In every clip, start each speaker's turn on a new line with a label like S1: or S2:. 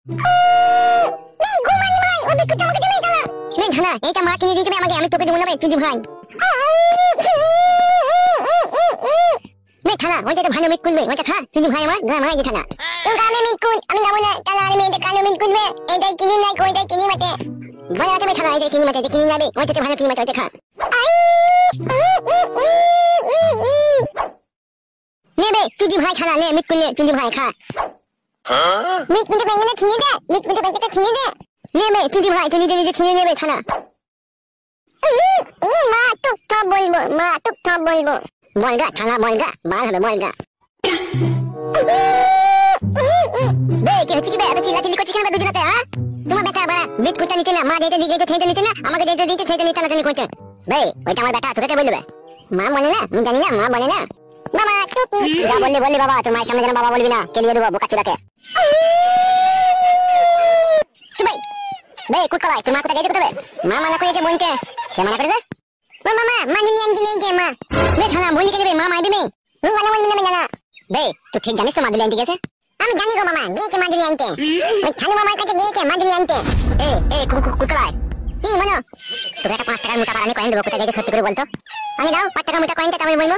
S1: ঘুমানি ভাই ও বিকুটা আমাকে দেবে এটা না ধানা এটা মা কিনে দিয়েছে আমাকে আমি তোকে দেব না ভাই তুই ভাই নে থানা ওইটা তো ভালো মিটকুন ওইটা খা তুই ভাই আমার গা মাই থানা তো গামে মিটকুন আমি নামো না তাহলে আমি এটা কালো মিটকুন এটাই কিনে নাই ওইটাই কিনে মতে বড় আছে থানা এটাই কিনে মতে কিনে নাবে ওইটা তো ভালো কিনে মতে ওইটা খা নেবে তুই ভাই থানা নে মিটকুন নে তুই ভাই খা মিটকুন তো বেঙ্গনে ছিনে দে মিটকুন তো বেঙ্গনে ছিনে দে নেবে তুই ভাই তুই নিজে ছিনে নেবে থানা মা টুক টপ বলবো মা টুক টপ বলবো বলগা থানা বলগা বাল হবে বলগা বে কি হচ্ছে কি বে এত চিল্লাচিল্লি করছিস কেন দুজনাতে হ্যাঁ তোমার বেটা বাড়া বিট কুটা নিতে না মা দিতে দিতে থেতে নিতে না আমাকে দিতে দিতে থেতে নিতে টানাটানি করতে বে ওইটা আমার বেটা তোকে কে বলবে মা বলে না আমি জানি না মা বলে না বাবা টুকি যা বললি বললি বাবা তোর মায়ের সামনে যেন বাবা বলবি না কেলিয়ে দেবো বোকা চুদাকে তুই বে কুটকলাই তোর মা কোথায় গেছে কোথায় মা মানা করেছে বোনকে কে মানা করেছে মামা মানিলি আনতে নেই কে মা বে থানা বলি কে দেবে মা মাইবে বে মানা বলবি না জানা বে তুই ঠিক জানিস তো মাদুলি আনতে গেছে আমি জানি গো মামা গেছে মাদুলি আনতে ওই থানা মামার কাছে গেছে মাদুলি আনতে এ কুটকলাই কি মনো তোকে একটা 5 টাকার মোটা পারানি কয়েন দেবো কোথায় গেছে সত্যি করে বলতো আমি দাও 5 টাকার মোটা কয়েনটা আমি বলবো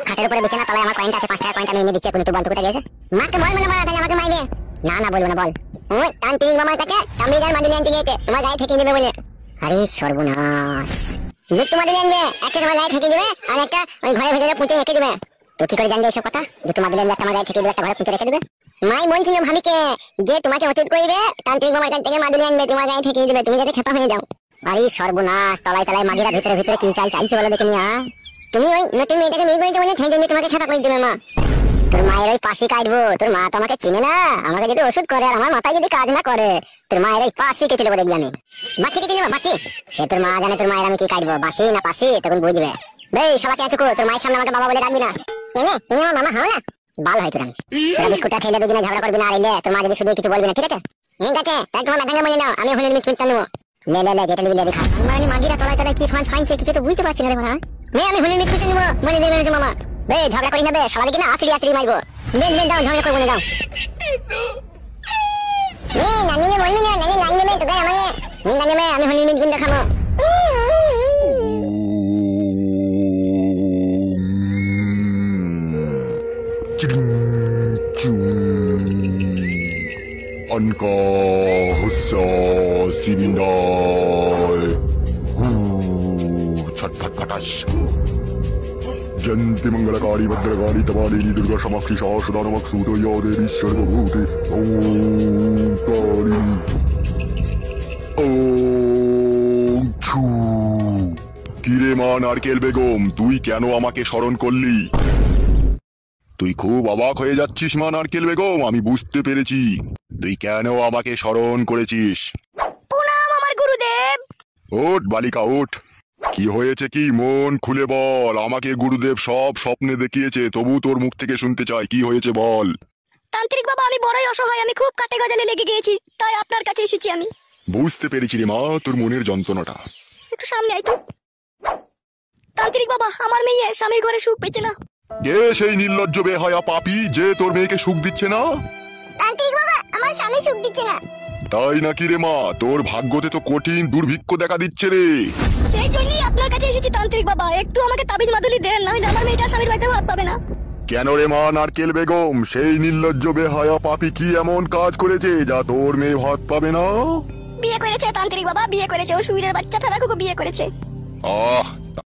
S1: খাটের উপরে বিছানা তলায় আমার কয়েনটা আছে 5 টাকার কয়েনটা আমি এনে দিচ্ছি এখন তুই বল তো কোথায় গেছে মাকে বল মানে বাড়া তাহলে আমাকে মাইবে না বলবো না বল ওই তান্ত্রিক মামার কাছে তাম্বিদার মাদুলি আনতে গেছে তোমার গায়ে ঠেকিয়ে দেবে বলে আরে সর্বনাশ দুটো মাদুলি আনবে একটা তোমার গায়ে ঠেকিয়ে দেবে আর একটা ওই ঘরে ভেতরে পুঁতে রেখে দেবে তো কি করে জানলে এসব কথা দুটো মাদুলি আনবে একটা আমার গায়ে ঠেকিয়ে দেবে একটা ঘরে পুঁতে রেখে দেবে মাই বলছিল ভাবিকে যে তোমাকে অচুত করবে তান্ত্রিক মামার কাছ থেকে মাদুলি আনবে তোমার গায়ে ঠেকিয়ে দেবে তুমি যাতে খেপা হয়ে যাও আরে সর্বনাশ তলায় তলায় মাগিরা ভিতরে ভিতরে কি চাইছে বলে দেখে নিয়া তুমি ওই নতুন মেয়েটাকে বিয়ে করেছো বলে ঠেকিয়ে তোমাকে খেপা করে দেবে মা তোর মায়ের ওই পাশি কাটবো তোর মা তো আমাকে চিনে না আমাকে যদি ওষুধ করে আর আমার মাথায় যদি কাজ না করে তোর মায়ের ওই পাশি কেটে দেবো দেখবি আমি বাকি কেটে দেবো বাকি সে তোর মা জানে তোর মায়ের আমি কি কাটবো বাসি না পাশি তখন বুঝবে বেই শালা কে চুকো তোর মায়ের সামনে আমাকে বাবা বলে ডাকবি না এনে তুমি আমার মামা হও না বাল হয় তোরা তোরা বিস্কুটটা খেলে দুজনে ঝগড়া করবি না আর এলে তোর মা যদি শুধু কিছু বলবি না ঠিক আছে ঠিক আছে তাই তোমার মাথাকে বলে নাও আমি হলের মিটমিটটা নেবো লে যেটা নিবি লে দেখা মানে মাগিরা তলায় তলায় কি ফাইনছে কিছু তো বুঝতে পারছি না রে ভাই আমি হলের মিটমিটটা নেবো বলে দেবে না মামা বে ঝগড়া করি না বে শালা দিকে না আছড়ি মারবো মেন দাও ঝগড়া করবো না দাও নানি নে বলবি না নানি লাইন নেবে তোকে আমাকে নিন নেবে আমি হলি মিট গুণ দেখাবো
S2: Anka hussa simindai Chatpat patash Janti mangalakari bhadragari tamalini durga samakshi shashadana maksuda yadevi sarvabhuti Om Kali Om Chu কিরে মা নারকেল বেগম তুই কেন আমাকে স্মরণ করলি তুই খুব অবাক হয়ে যাচ্ছিস মা নারকেল বেগম আমি বুঝতে পেরেছি তুই কেন আমাকে স্মরণ করেছিস
S1: প্রণাম আমার গুরুদেব
S2: ওঠ বালিকা ওঠ কি হয়েছে কি মন খুলে বল আমাকে গুরুদেব সব স্বপ্নে দেখিয়েছে তবু তোর মুখ থেকে শুনতে চাই কি হয়েছে বল
S1: তান্ত্রিক বাবা আমি বড়ই অসহায় আমি খুব কাটে গজালে লেগে গিয়েছি তাই আপনার কাছে এসেছি আমি
S2: বুঝতে পেরেছি রে মা তোর মনের যন্ত্রণাটা
S1: একটু সামনে আয় তো তান্ত্রিক বাবা আমার মেয়ে স্বামীর ঘরে সুখ পেয়েছে না
S2: কে সেই নির্লজ্জ বেহায়া পাপী যে তোর মেয়েকে সুখ দিচ্ছে না
S1: তান্ত্রিক বাবা আমার স্বামী সুখ দিচ্ছে না
S2: তাই নাকি রে মা তোর ভাগ্যতে তো কঠিন দুর্ভিক্ষ দেখা দিচ্ছে রে
S1: সেই জন্যই আপনার কাছে এসেছি তান্ত্রিক বাবা একটু আমাকে তাবিজ মাদুলি দেন না হলে আমার মেয়েটা স্বামীর বাড়িতে ভাত পাবে না
S2: কেন রে মা নারকেল বেগম সেই নির্লজ্জ বেহায়া পাপী কি এমন কাজ করেছে যা তোর মেয়ে ভাত পাবে না
S1: বিয়ে করেছে তান্ত্রিক বাবা বিয়ে করেছে ও সুইরের বাচ্চা ঠাকুরকে বিয়ে করেছে
S2: আহ